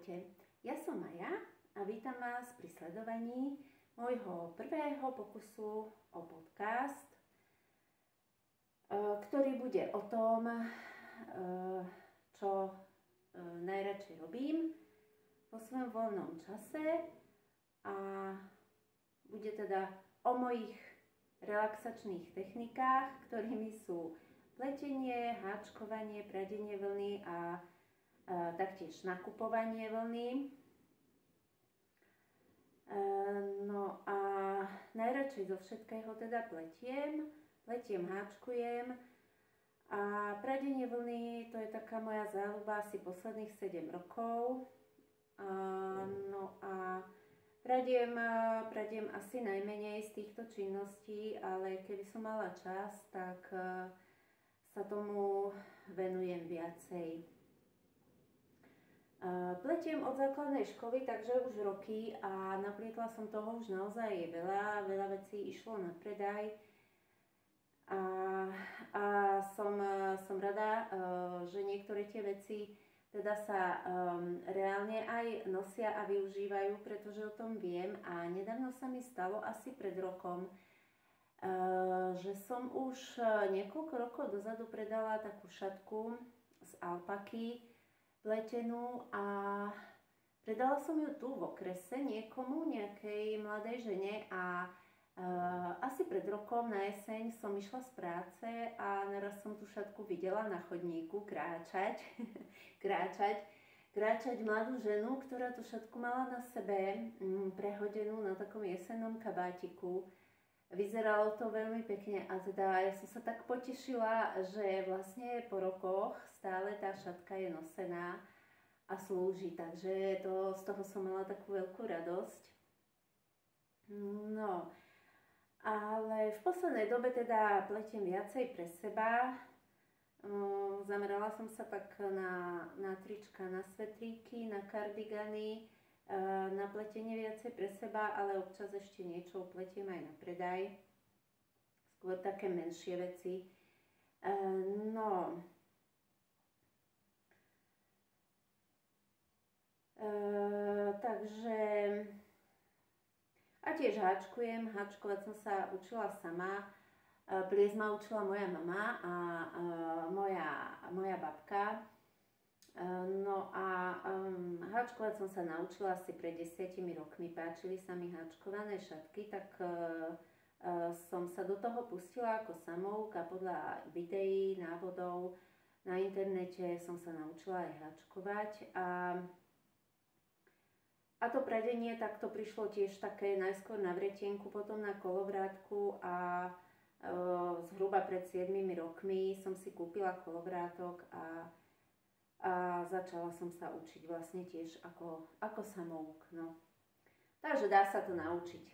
Ahojte, ja som Maja a vítam vás pri sledovaní môjho prvého pokusu o podcast, ktorý bude o tom, čo najradšej robím vo svojom voľnom čase a bude teda o mojich relaxačných technikách, ktorými sú pletenie, háčkovanie, pradenie vlny a taktiež nakupovanie vlny. No a najradšej zo všetkého teda pletiem, háčkujem a pradenie vlny to je taká moja záľuba asi posledných 7 rokov. No a pradiem asi najmenej z týchto činností, ale keby som mala čas, tak sa tomu venujem viacej. Pletiem od základnej školy, takže už roky a naplietla som toho už naozaj veľa vecí išlo na predaj a som rada, že niektoré tie veci teda sa reálne aj nosia a využívajú, pretože o tom viem a nedávno sa mi stalo asi pred rokom, že som už niekoľko rokov dozadu predala takú šatku z alpaky pletenú a predala som ju tu v okrese niekomu, nejakej mladej žene a asi pred rokom na jeseň som išla z práce a naraz som tú šatku videla na chodníku kráčať mladú ženu, ktorá tú šatku mala na sebe prehodenú na takom jesennom kabátiku. Vyzeralo to veľmi pekne a teda ja som sa tak potešila, že vlastne po rokoch stále tá šatka je nosená a slúži, takže z toho som mala takú veľkú radosť. No, ale v poslednej dobe teda pletiem viacej pre seba. Zamerala som sa tak na trička, na svetríky, na kardigany, na pletenie viacej pre seba, ale občas ešte niečo pletiem aj na predaj. Skôr také menšie veci. Takže a tiež háčkujem. Háčkovať som sa učila sama. Pliesť ma učila moja mama a moja babka. No a háčkovať som sa naučila asi pred 10 rokmi. Páčili sa mi háčkované šatky, tak som sa do toho pustila ako samouk a podľa videí, návodov na internete som sa naučila aj háčkovať. A to pradenie takto prišlo tiež také najskôr na vretienku, potom na kolovrátku a zhruba pred 7 rokmi som si kúpila kolovrátok a začala som sa učiť vlastne tiež ako samouk. No. Takže dá sa to naučiť.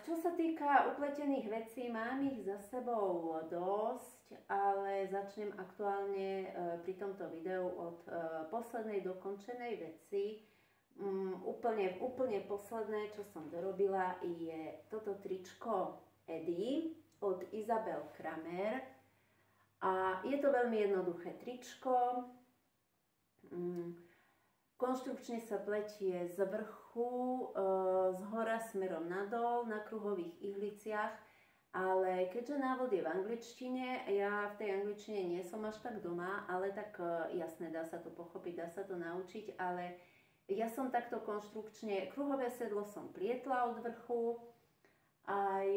Čo sa týka upletených vecí, mám ich za sebou dosť, ale začnem aktuálne pri tomto videu od poslednej dokončenej veci. Úplne posledné, čo som dorobila, je toto tričko Eddie od Isabel Kramer. A je to veľmi jednoduché tričko. Konštrukčne sa pletie z vrchu, z hora smerom nadol, na kruhových ihliciach, ale keďže návod je v angličtine, ja v tej angličtine nie som až tak doma, ale tak jasné, dá sa to pochopiť, dá sa to naučiť, ale ja som takto konštrukčne, kruhové sedlo som plietla od vrchu, aj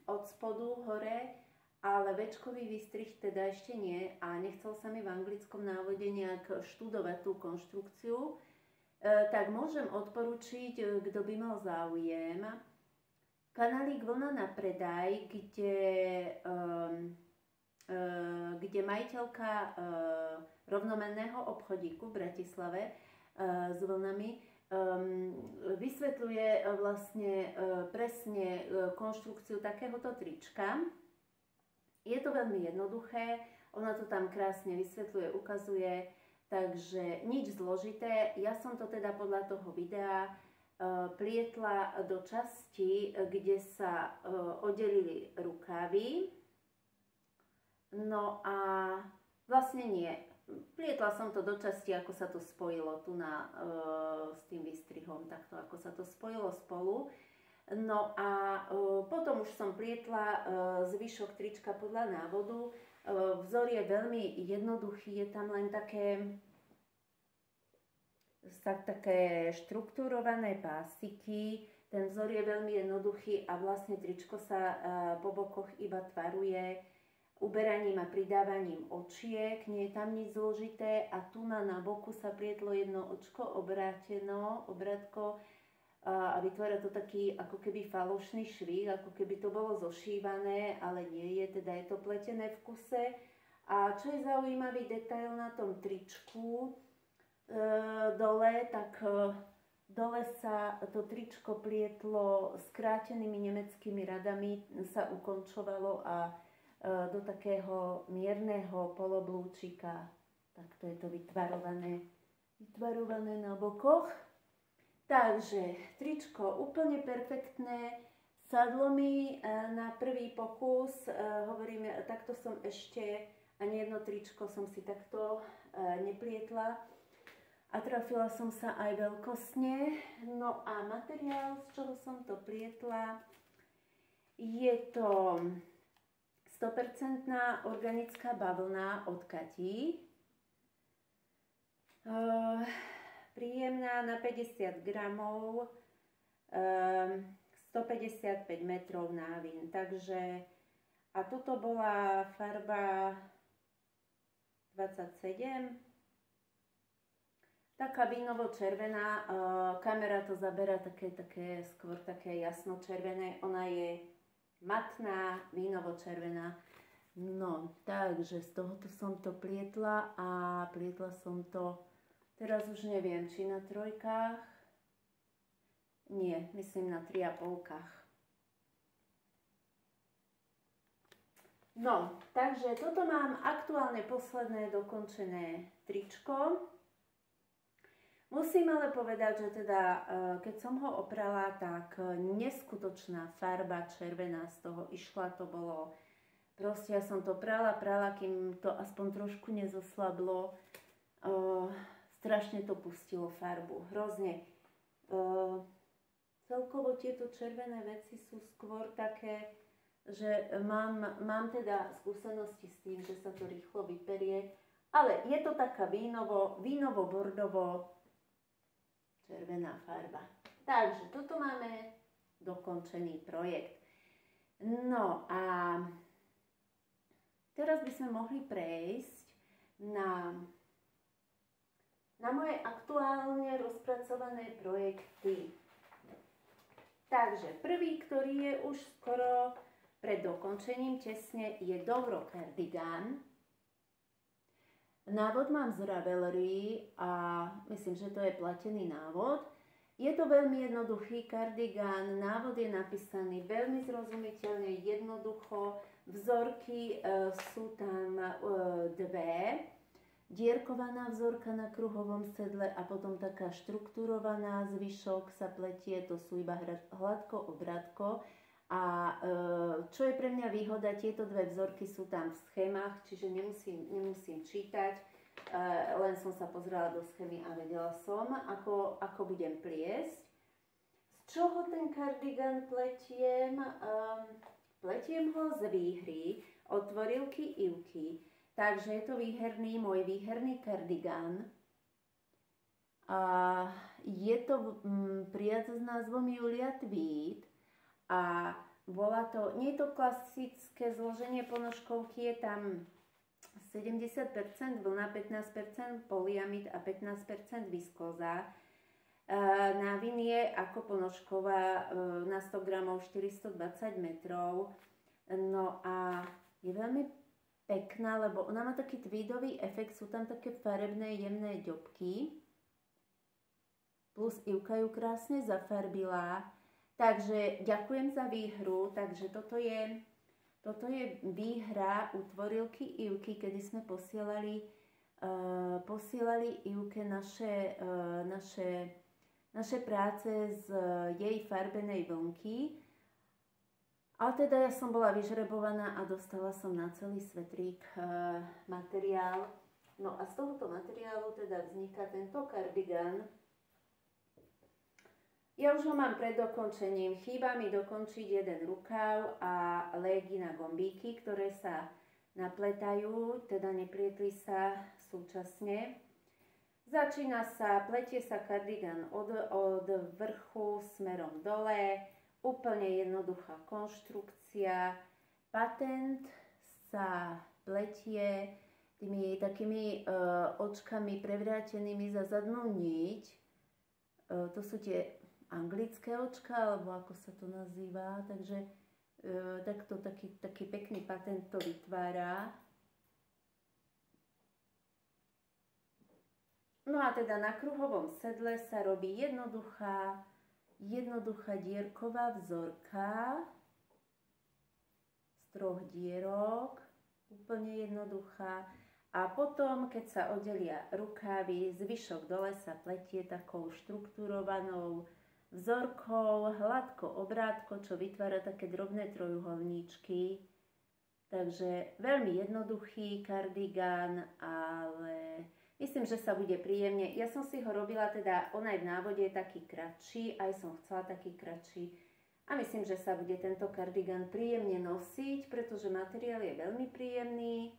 od spodu hore, ale večkový výstrih teda ešte nie a nechcel sa mi v anglickom návode nejak študovať tú konštrukciu, tak môžem odporučiť, kto by mal záujem, kanálík Vlna na predaj, kde majiteľka rovnomenného obchodíku v Bratislave s vlnami vysvetľuje vlastne presne konštrukciu takéhoto trička. Je to veľmi jednoduché, ona to tam krásne vysvetľuje, ukazuje, takže nič zložité. Ja som to teda podľa toho videa plietla do časti, kde sa oddelili rukávy. No a vlastne nie. plietla som to do časti, ako sa to spojilo tu s tým výstrihom, takto ako sa to spojilo spolu. No a potom už som plietla zvyšok trička podľa návodu. Vzor je veľmi jednoduchý, je tam len také štruktúrované pásiky. Ten vzor je veľmi jednoduchý a vlastne tričko sa po bokoch iba tvaruje uberaním a pridávaním očiek, nie je tam nič zložité a tu na boku sa plietlo jedno očko obrátko a vytvára to taký ako keby falošný švih, ako keby to bolo zošívané, ale nie je, teda je to pletené v kuse. A čo je zaujímavý detail na tom tričku dole, tak dole sa to tričko plietlo skrátenými nemeckými radami, sa ukončovalo a do takého mierneho poloblúčika. Takto je to vytvarované na bokoch. Takže tričko úplne perfektné. Sadlo mi na prvý pokus. Hovorím, takto som ešte ani jedno tričko som si takto neplietla. A trafila som sa aj veľkostne. No a materiál, z čoho som to plietla, je to 100% organická bavlna od Kati. Príjemná na 50 gramov, 155 metrov návin. Takže, a toto bola farba 27. Taká vínovo-červená, kamera to zabera skôr také jasno-červené. Ona je matná, vínovo-červená. No, takže z tohoto som to plietla a plietla som to, teraz už neviem, či na trojkách, nie, myslím na 3,5-kách. No, takže toto mám aktuálne posledné dokončené tričko. Musím ale povedať, že teda, keď som ho oprala, tak neskutočná farba červená z toho išla, to bolo, proste ja som to prala, kým to aspoň trošku nezoslablo, strašne to pustilo farbu, hrozne. Celkovo tieto červené veci sú skôr také, že mám teda skúsenosti s tým, že sa to rýchlo vyperie, ale je to taká vínovo-bordovo červená farba. Takže toto máme dokončený projekt. No a teraz by sme mohli prejsť na moje aktuálne rozpracované projekty. Takže prvý, ktorý je už skoro pred dokončením tesne, je Dobro kardigán. Návod mám z Ravelry a myslím, že to je platený návod. Je to veľmi jednoduchý kardigán, návod je napísaný veľmi zrozumiteľne, jednoducho. Vzorky sú tam dve. Dierkovaná vzorka na kruhovom sedle a potom taká štruktúrovaná, zvyšok sa pletie, to sú iba hladko obrátko. A čo je pre mňa výhoda, tieto dve vzorky sú tam v schémach, čiže nemusím čítať, len som sa pozrela do schémy a vedela som, ako budem pliesť. Z čoho ten kardigán pletiem? Pletiem ho z výhry od Tvorilky Ivky, takže je to môj výherný kardigán. Je to priac s názvom Julia Tweed. A nie je to klasické zloženie ponožkovky, je tam 70% vlna, 15% polyamid a 15% viskóza. Návin je ako ponožková na 100 gramov 420 metrov. No a je veľmi pekná, lebo ona má taký tweedový efekt, sú tam také farebné jemné ďobky. Plus Ivka ju krásne zafarbila. Takže ďakujem za výhru, takže toto je výhra u Tvorilky Ivky, kedy sme posielali Ivke naše práce z jej farbenej vlnky. Ale teda ja som bola vyžrebovaná a dostala som na celý svetrík materiál. No a z tohoto materiálu teda vzniká tento kardigán. Ja už ho mám pred dokončením. Chýba mi dokončiť jeden rukav a légy na gombíky, ktoré sa napletajú, teda neplietli sa súčasne. Začína sa, pletie sa kardigán od vrchu smerom dole, úplne jednoduchá konštrukcia. Patent sa pletie tými takými očkami prevrátenými za zadnú niť. To sú tie anglické očka, alebo ako sa to nazýva, takže takto taký pekný patent to vytvára. No a teda na kruhovom sedle sa robí jednoduchá dierková vzorka z 3 dierok, úplne jednoduchá. A potom, keď sa oddelia rukávy, zvyšok dole sa pletie takou štruktúrovanou vzorkou, hladko obrátko, čo vytvára také drobné trojuholníčky. Takže veľmi jednoduchý kardigán, ale myslím, že sa bude príjemne. Ja som si ho robila, teda on aj v návode je taký kratší, aj som chcela taký kratší. A myslím, že sa bude tento kardigán príjemne nosiť, pretože materiál je veľmi príjemný.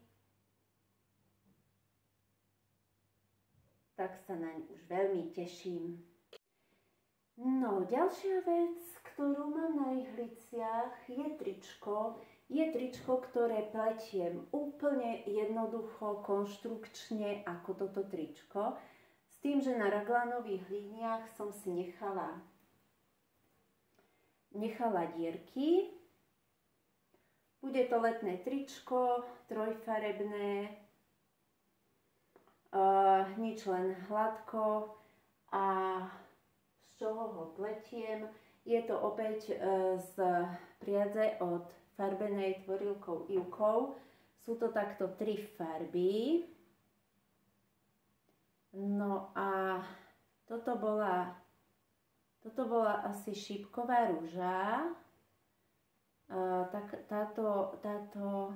Tak sa naň už veľmi teším. No, ďalšia vec, ktorú mám na ihliciach, je tričko. Je tričko, ktoré pletiem úplne jednoducho, konštrukčne ako toto tričko. S tým, že na raglanových líniách som si nechala dierky. Bude to letné tričko, trojfarebné, nič len hladko. A z čoho ho pletiem? Je to opäť z priadze od farbenej tvorilkou Ivkou. Sú to takto 3 farby. No a toto bola asi šípková ruža. Táto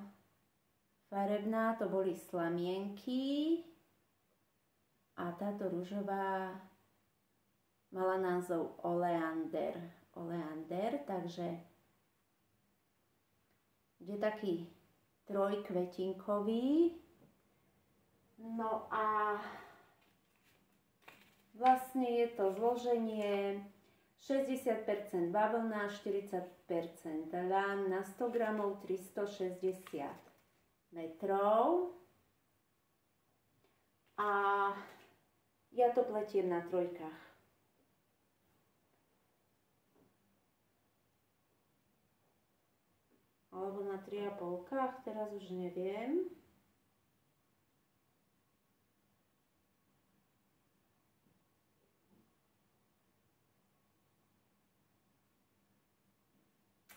farebná to boli slamienky. A táto ružová mala názov Oleander, takže bude taký trojkvetinkový. No a vlastne je to zloženie 60% bavlna, 40% lán, na 100 gramov 360 metrov. A ja to pletiem na trojkách. Alebo na 3,5, teraz už neviem.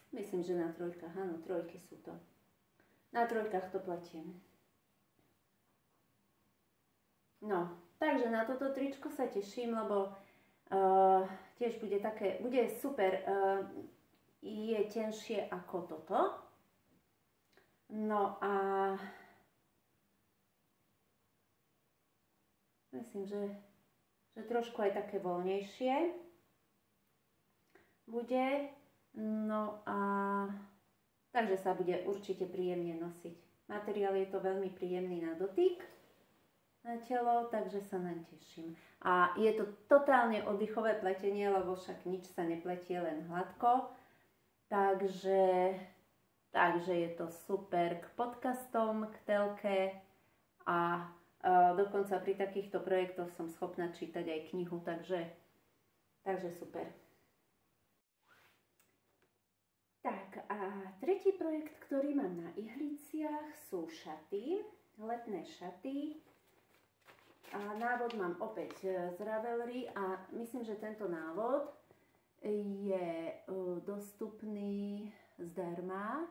Myslím, že na trojkách, áno, trojky sú to. Na trojkách to pletiem. No, takže na toto tričko sa teším, lebo tiež bude super, je tenšie ako toto. No a myslím, že trošku aj také voľnejšie bude. No a takže sa bude určite príjemne nosiť. Materiál je to veľmi príjemný na dotyk, na telo, takže sa naň teším. A je to totálne oddychové pletenie, lebo však nič sa nepletie len hladko. Takže je to super k podcastom, k telke a dokonca pri takýchto projektoch som schopná čítať aj knihu, takže super. Tak a tretí projekt, ktorý mám na ihliciach, sú šaty, letné šaty. A návod mám opäť z Ravelry a myslím, že tento návod je dostupný zdarma.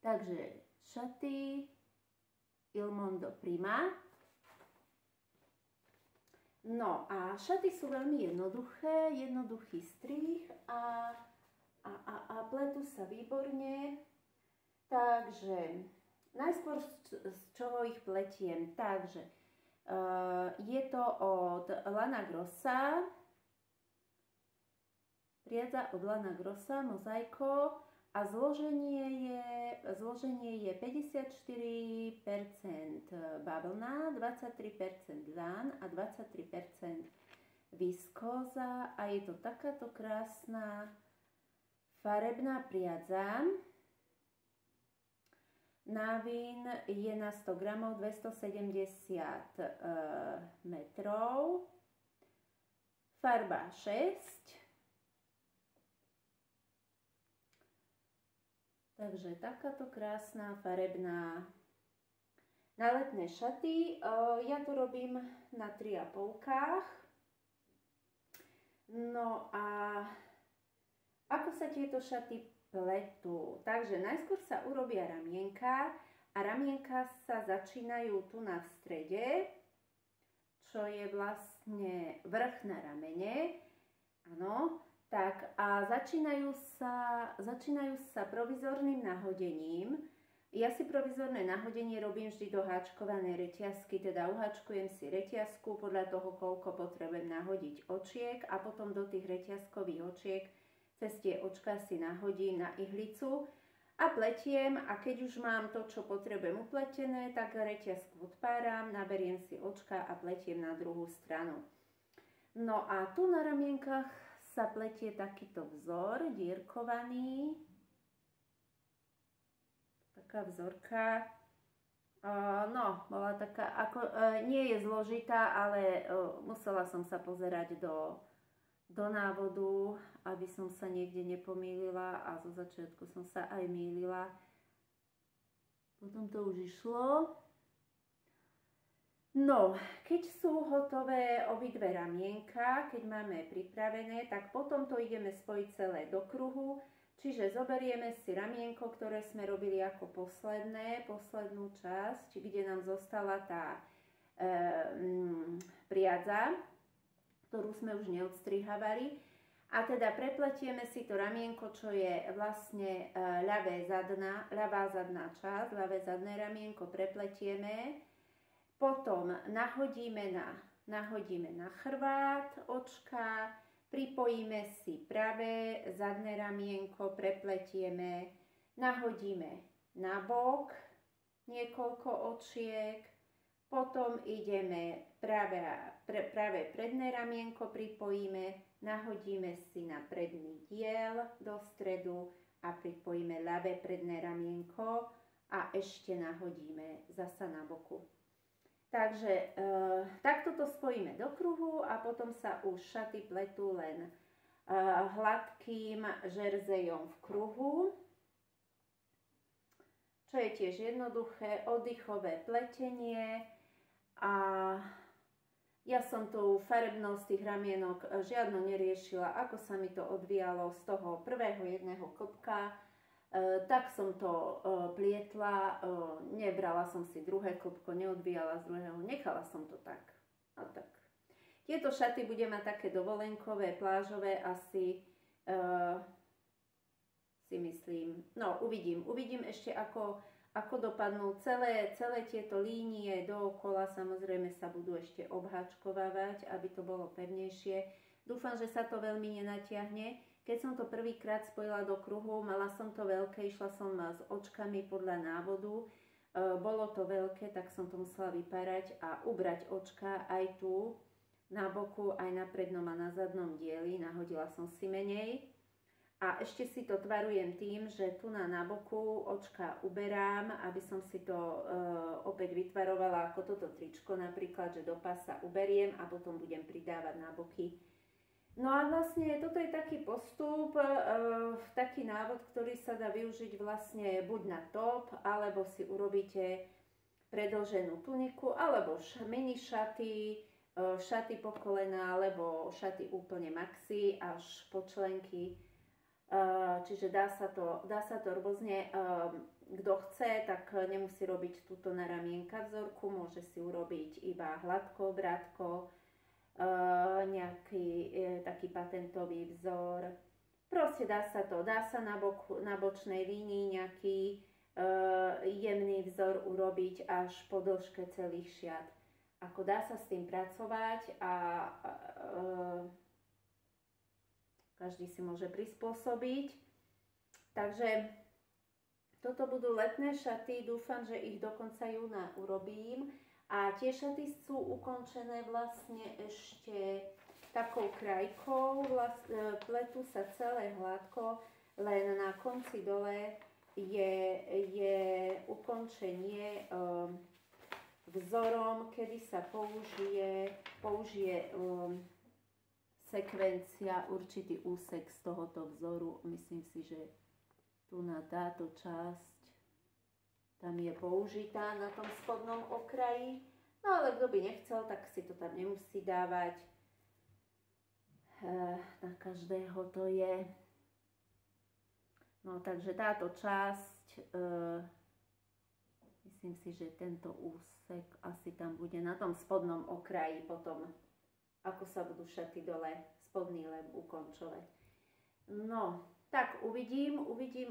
Takže šaty Il Mondo Prima. No a šaty sú veľmi jednoduché, jednoduchý strih a pletú sa výborne. Takže najskôr z čoho ich pletiem? Takže Je to od Lana Grossa, priadza od Lana Grossa, mozaiko, a zloženie je 54% bavlna, 23% lán a 23% viskóza a je to takáto krásna farebná priadza. Návín je na 100 gramov 270 metrov, farba 6. Takže takáto krásna farebná na letné šaty. Ja to robím na 3,5. No a ako sa tieto šaty pletú? Takže najskôr sa urobia ramienka a ramienka sa začínajú tu na v strede, čo je vlastne vrch na ramene. Áno. Tak a začínajú sa provizorným nahodením. Ja si provizorné nahodenie robím vždy do háčkovanej reťazky, teda uháčkujem si reťazku podľa toho, koľko potrebujem nahodiť očiek a potom do tých reťazkových očiek cez tie očka si nahodím na ihlicu a pletiem a keď už mám to, čo potrebujem upletené, tak reťazku odpáram, naberiem si očka a pletiem na druhú stranu. No a tu na ramienkach sa pletie takýto vzor, dierkovaný. Taká vzorka. No, bola taká, nie je zložitá, ale musela som sa pozerať do návodu, aby som sa niekde nepomýlila a zo začiatku som sa aj mýlila. Potom to už išlo. No, keď sú hotové obidve ramienka, keď máme pripravené, tak potom to ideme spojiť celé do kruhu. Čiže zoberieme si ramienko, ktoré sme robili ako poslednú časť, kde nám zostala tá priadza, ktorú sme už neodstrihávali. A teda prepletieme si to ramienko, čo je vlastne ľavá zadná časť, ľavé zadné ramienko prepletieme. Potom nahodíme na chrbát očka, pripojíme si pravé zadné ramienko, prepletieme, nahodíme na bok niekoľko očiek, potom ideme pravé predné ramienko pripojíme, nahodíme si na predný diel do stredu a pripojíme ľavé predné ramienko a ešte nahodíme zasa na boku. Takže takto to spojíme do kruhu a potom sa už šaty pletú len hladkým žerzejom v kruhu, čo je tiež jednoduché, oddychové pletenie. A ja som tu farebnosť tých ramienok žiadno neriešila, ako sa mi to odvíjalo z toho prvého jedného klbka. Tak som to plietla, nebrala som si druhé klbko, neodvíjala z druhého, nechala som to tak. A tak. Tieto šaty budem mať také dovolenkové, plážové asi, si myslím. No, uvidím ešte, ako dopadnú celé tieto línie dookola, samozrejme sa budú ešte obháčkovávať, aby to bolo pevnejšie. Dúfam, že sa to veľmi nenatiahne. Keď som to prvýkrát spojila do kruhu, mala som to veľké, išla som s očkami podľa návodu, bolo to veľké, tak som to musela vypárať a ubrať očka aj tu na boku, aj na prednom a na zadnom dieli, nahodila som si menej. A ešte si to tvarujem tým, že tu na boku očka uberám, aby som si to opäť vytvarovala ako toto tričko napríklad, že do pasa uberiem a potom budem pridávať na boky. No a vlastne toto je taký postup, taký návod, ktorý sa dá využiť vlastne buď na top, alebo si urobíte predĺženú tuniku, alebo mini šaty, šaty po kolena, alebo šaty úplne maxi až po členky. Čiže dá sa to rôzne. Kto chce, tak nemusí robiť túto na ramienka vzorku, môže si urobiť iba hladko, obrátko, nejaký taký patentový vzor. Proste dá sa na bočnej línii nejaký jemný vzor urobiť až po dĺžke celých šiat. ako dá sa s tým pracovať a každý si môže prispôsobiť. Takže toto budú letné šaty, dúfam, že ich do konca júna urobím. A tie šaty sú ukončené vlastne ešte takou krajkou, pletú sa celé hladko, len na konci dole je ukončenie vzorom, kedy sa použije sekvencia, určitý úsek z tohoto vzoru. Myslím si, že tu na táto časť tam je použitá na tom spodnom okraji. No ale kto by nechcel, tak si to tam nemusí dávať. Na každého to je. No takže táto časť, myslím si, že tento úsek asi tam bude na tom spodnom okraji potom, ako sa budú šaty dole, spodný lem ukončovať. No, tak uvidím,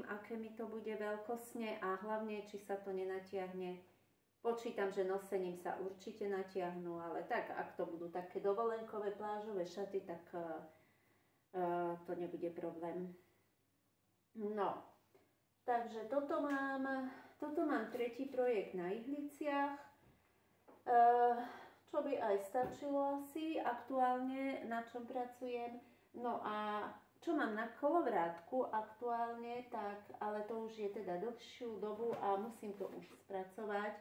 aké mi to bude veľkosne a hlavne, či sa to nenatiahne. Počítam, že nosením sa určite natiahnu, ale tak, ak to budú také dovolenkové plážové šaty, tak to nebude problém. No, takže toto mám tretí projekt na ihliciach, čo by aj stačilo asi aktuálne, na čom pracujem. No a čo mám na kolovrátku aktuálne, tak, ale to už je teda dlhšiu dobu a musím to už spracovať,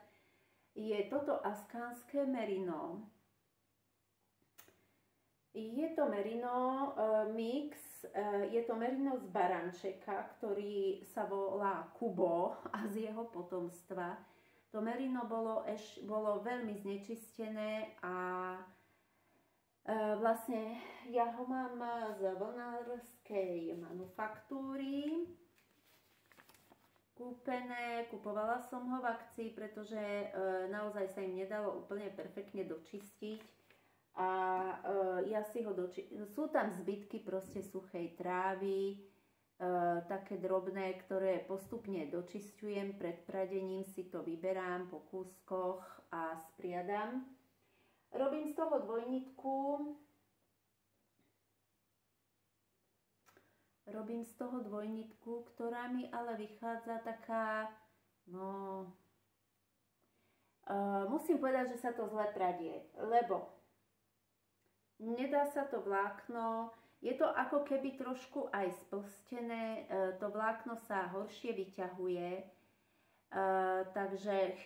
je toto askánske merino. Je to merino mix, je to merino z barančeka, ktorý sa volá Kubo a z jeho potomstva. To merino bolo veľmi znečistené a vlastne ja ho mám z vlnárskej manufaktúry kúpené, kupovala som ho v akcii, pretože naozaj sa im nedalo úplne perfektne dočistiť. A ja si ho sú tam zbytky proste suchej trávy, také drobné, ktoré postupne dočisťujem, pred pradením si to vyberám po kúskoch a spriadam. Robím z toho dvojnitku. Ktorá mi ale vychádza taká, no, musím povedať, že sa to zle pradie, lebo nedá sa to vlákno, je to ako keby trošku aj splstené, to vlákno sa horšie vyťahuje, takže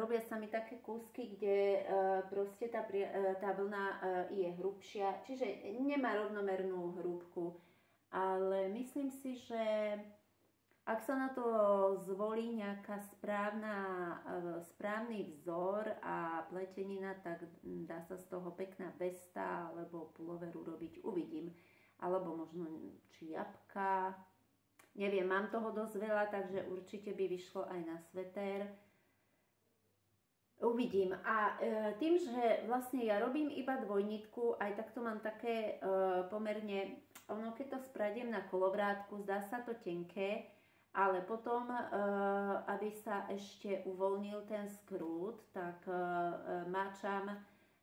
robia sa mi také kúsky, kde proste tá vlna je hrubšia, čiže nemá rovnomernú hrúbku, ale myslím si, že ak sa na to zvolí nejaká správny vzor a pletenina, tak dá sa z toho pekná vesta alebo pulover urobiť, uvidím. Alebo možno čiapka, neviem, mám toho dosť veľa, takže určite by vyšlo aj na sveter. Uvidím. A tým, že vlastne ja robím iba dvojnitku, aj takto mám také pomerne, keď to spradiem na kolovrátku, zdá sa to tenké, ale potom, aby sa ešte uvoľnil ten skrút, tak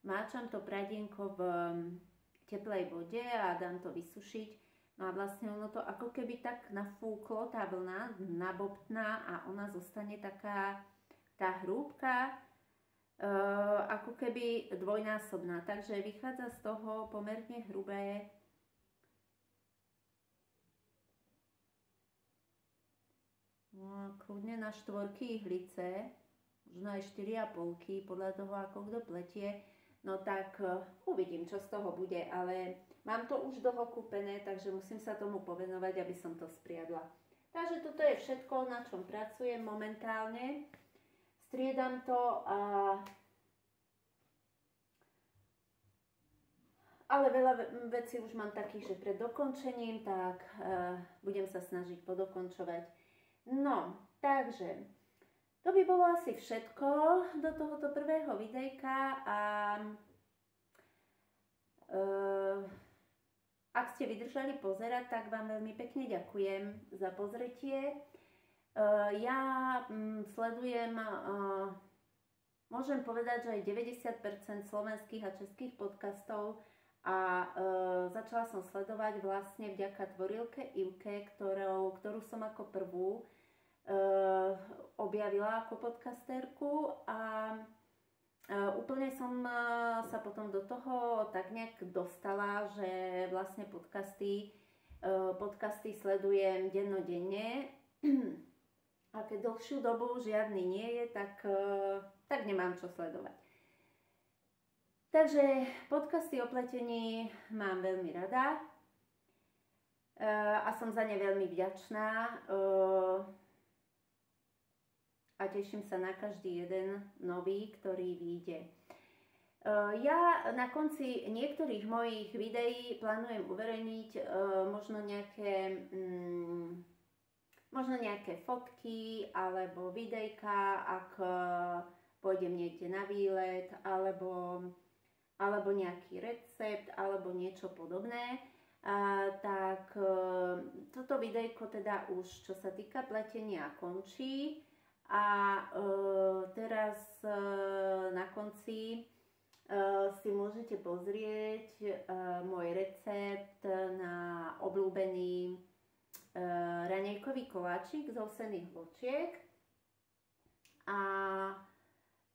máčam to pradienko v teplej vode a dám to vysušiť. No a vlastne ono to ako keby tak nafúklo, tá vlna nabobtná a ona zostane taká, tá hrúbka, ako keby dvojnásobná. Takže vychádza z toho pomerne hrubé. No, kľudne na 4 ihlice, možno aj 4,5, podľa toho, ako kto pletie. No tak uvidím, čo z toho bude, ale mám to už dlho kúpené, takže musím sa tomu povenovať, aby som to spriadla. Takže toto je všetko, na čom pracujem momentálne. Striedam to ale veľa vecí už mám takých, že pred dokončením, tak budem sa snažiť podokončovať. No, takže to by bolo asi všetko do tohoto prvého videjka a ak ste vydržali pozerať, tak vám veľmi pekne ďakujem za pozretie. Ja sledujem môžem povedať, že aj 90% slovenských a českých podcastov a začala som sledovať vlastne vďaka tvorilke Ivke, ktorú som ako prvú objavila ako podcasterku a úplne som sa potom do toho tak nejak dostala, že vlastne podcasty sledujem dennodenne a keď dlhšiu dobu žiadny nie je, tak nemám čo sledovať. Takže podcasty o pletení mám veľmi rada a som za ne veľmi vďačná a teším sa na každý jeden nový, ktorý vyjde. Ja na konci niektorých mojich videí plánujem uverejniť možno nejaké fotky alebo videjka, ak pôjdem niekde na výlet, alebo nejaký recept, alebo niečo podobné. Tak toto videjko teda už, čo sa týka pletenia, končí. A teraz na konci si môžete pozrieť môj recept na obľúbený raňajkový koláčik z ovsených vločiek a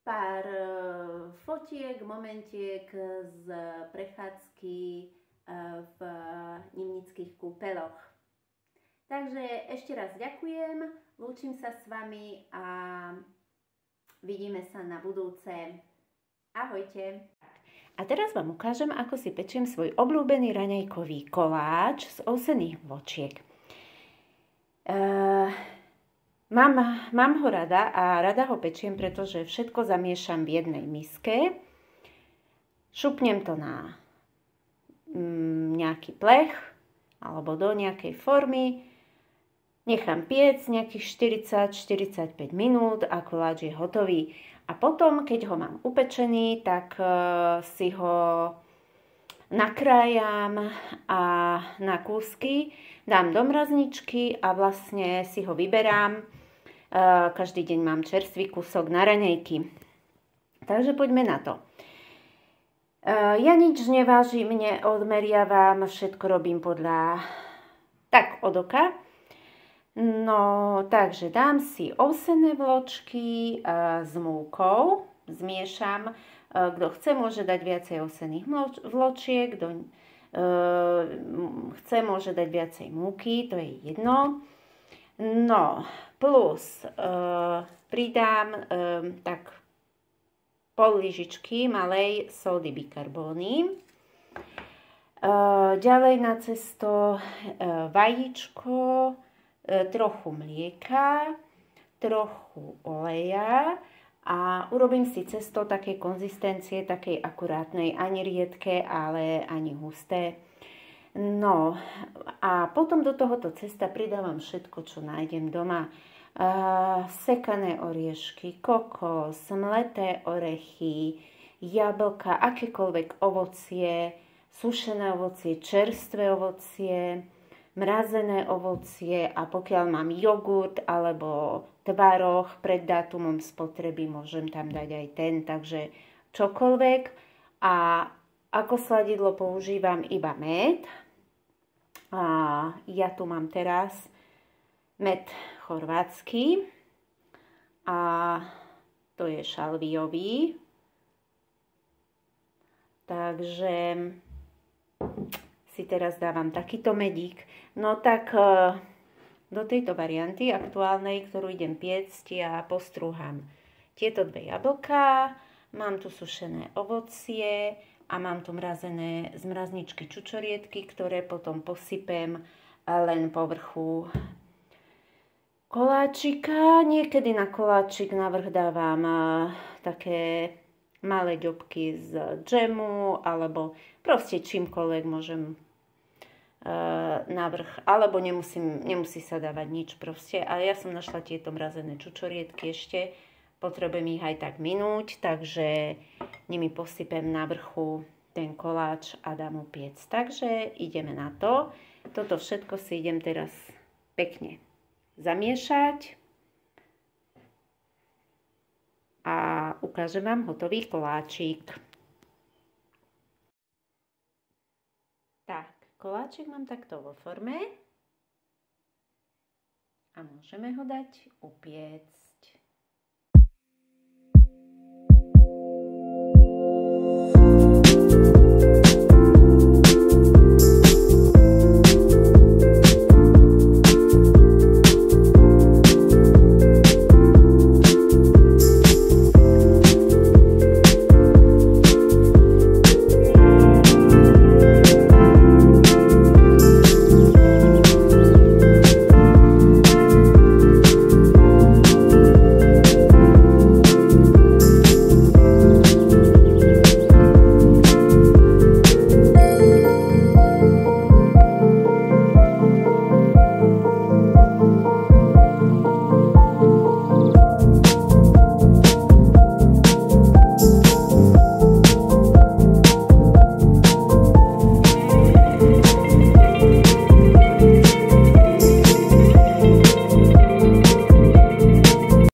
pár fotiek, momentiek z prechádzky v Nimnických kúpeloch. Takže ešte raz ďakujem, lúčim sa s vami a vidíme sa na budúce. Ahojte. A teraz vám ukážem, ako si pečiem svoj obľúbený raňajkový koláč z ovsených vločiek. Mám ho rada a rada ho pečiem, pretože všetko zamiešam v jednej miske. Šupnem to na nejaký plech alebo do nejakej formy. Nechám piec nejakých 40-45 minút a koláč je hotový. A potom, keď ho mám upečený, tak si ho nakrájam a na kúsky dám do mrazničky a vlastne si ho vyberám. Každý deň mám čerstvý kúsok na raňajky. Takže poďme na to. Ja nič nevážim, neodmeriavam, všetko robím tak od oka. No, takže dám si ovsené vločky s múkou, zmiešam. Kto chce, môže dať viacej ovsených vločiek, kto chce, môže dať viacej múky, to je jedno. No, plus pridám tak pol lyžičky malej sódy bikarbóny. Ďalej na cesto vajíčko, trochu mlieka, trochu oleja a urobím si cesto takej konzistencie, takej akurátnej, ani riedke, ale ani husté. No a potom do tohoto cesta pridávam všetko, čo nájdem doma. Sekané oriešky, kokos, mleté orechy, jablka, akékoľvek ovocie, sušené ovocie, čerstvé ovocie, mrazené ovocie a pokiaľ mám jogurt alebo tvaroh pred dátumom spotreby, môžem tam dať aj ten, takže čokoľvek. A ako sladidlo používam iba med. A ja tu mám teraz med chorvátsky a to je šalviový. Takže si teraz dávam takýto medík. No tak do tejto varianty aktuálnej, ktorú idem piecť, ja postrúham tieto dve jablká, mám tu sušené ovocie a mám tu mrazené z mrazničky čučoriedky, ktoré potom posypem len po vrchu koláčika. Niekedy na koláčik navrch dávam také malé ďobky z džemu alebo proste čímkoľvek môžem navrch, alebo nemusí sa dávať nič proste. A ja som našla tieto mrazené čučoriedky ešte, potrebujem ich aj tak minúť, takže nimi posypem na vrchu ten koláč a dám mu piec. Takže ideme na to. Toto všetko si idem teraz pekne zamiešať. a ukážem vám hotový koláčik. Tak, koláčik mám takto vo forme a môžeme ho dať upiec.